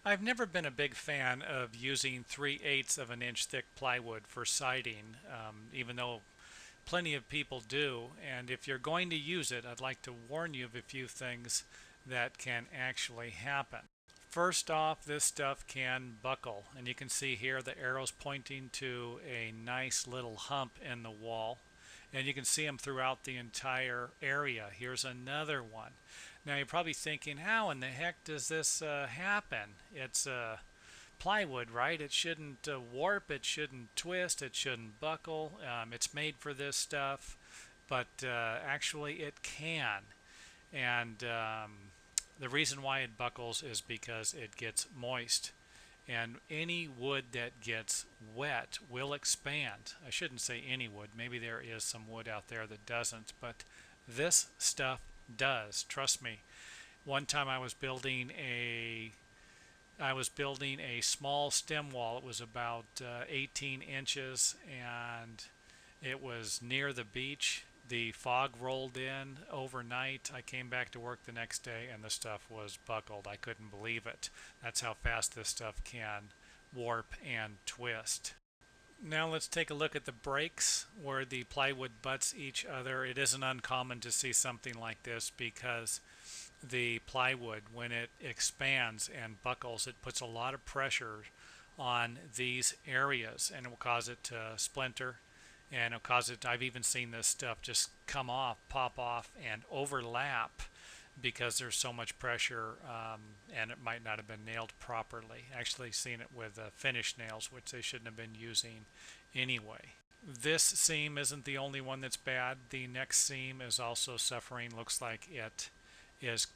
I've never been a big fan of using 3/8 of an inch thick plywood for siding, even though plenty of people do. And if you're going to use it, I'd like to warn you of a few things that can actually happen. First off, this stuff can buckle, and you can see here the arrows pointing to a nice little hump in the wall, and you can see them throughout the entire area. Here's another one. Now you're probably thinking, how in the heck does this happen? It's plywood, right? It shouldn't warp, it shouldn't twist, it shouldn't buckle. It's made for this stuff, but actually it can. And the reason why it buckles is because it gets moist. And any wood that gets wet will expand. I shouldn't say any wood. Maybe there is some wood out there that doesn't, but this stuff does. Trust me. One time I was building a small stem wall. It was about 18 inches, and it was near the beach. The fog rolled in overnight. I came back to work the next day and the stuff was buckled. I couldn't believe it. That's how fast this stuff can warp and twist. Now let's take a look at the breaks where the plywood butts each other. It isn't uncommon to see something like this because the plywood, when it expands and buckles, it puts a lot of pressure on these areas and it will cause it to splinter, and it'll cause it, I've even seen this stuff just come off, pop off, and overlap because there's so much pressure, and it might not have been nailed properly. Actually seen it with finish nails, which they shouldn't have been using anyway. This seam isn't the only one that's bad. The next seam is also suffering. Looks like it is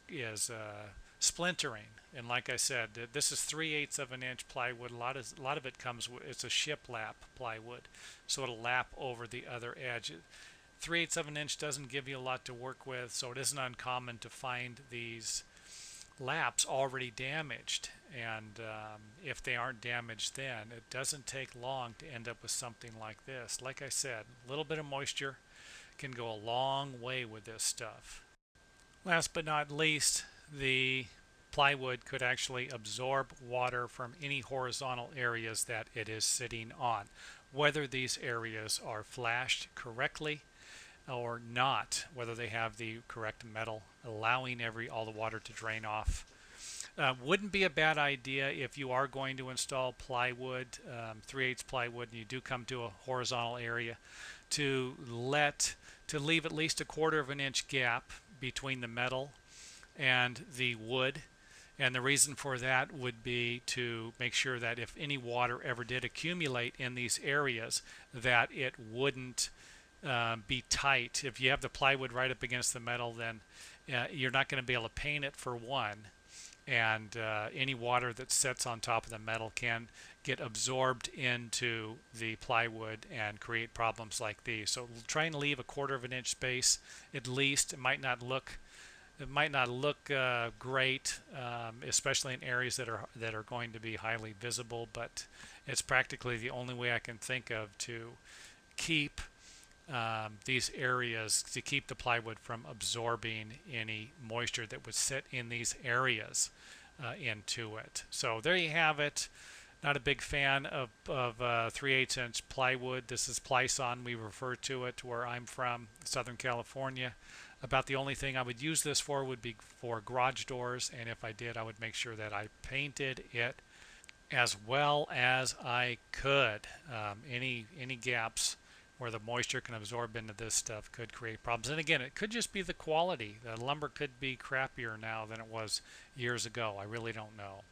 splintering. And like I said, this is 3/8 of an inch plywood. A lot of it comes with, it's a shiplap plywood, so it'll lap over the other edge. 3/8 of an inch doesn't give you a lot to work with, so it isn't uncommon to find these laps already damaged. And if they aren't damaged, then it doesn't take long to end up with something like this. Like I said, a little bit of moisture can go a long way with this stuff. Last but not least, the plywood could actually absorb water from any horizontal areas that it is sitting on, whether these areas are flashed correctly or not, whether they have the correct metal allowing all the water to drain off. Wouldn't be a bad idea if you are going to install plywood, 3/8 plywood, and you do come to a horizontal area, to leave at least a 1/4 of an inch gap between the metal and the wood. And the reason for that would be to make sure that if any water ever did accumulate in these areas, that it wouldn't be tight. If you have the plywood right up against the metal, then you're not going to be able to paint it, for one, and any water that sits on top of the metal can get absorbed into the plywood and create problems like these. So try and leave a 1/4 of an inch space at least. It might not look great, especially in areas that are going to be highly visible, but it's practically the only way I can think of to keep these areas, to keep the plywood from absorbing any moisture that would sit in these areas into it. So there you have it. Not a big fan of 3/8 inch plywood. This is Plyson, we refer to it where I'm from, Southern California. About the only thing I would use this for would be for garage doors, and if I did, I would make sure that I painted it as well as I could. Any gaps where the moisture can absorb into this stuff could create problems. And again, it could just be the quality. The lumber could be crappier now than it was years ago. I really don't know.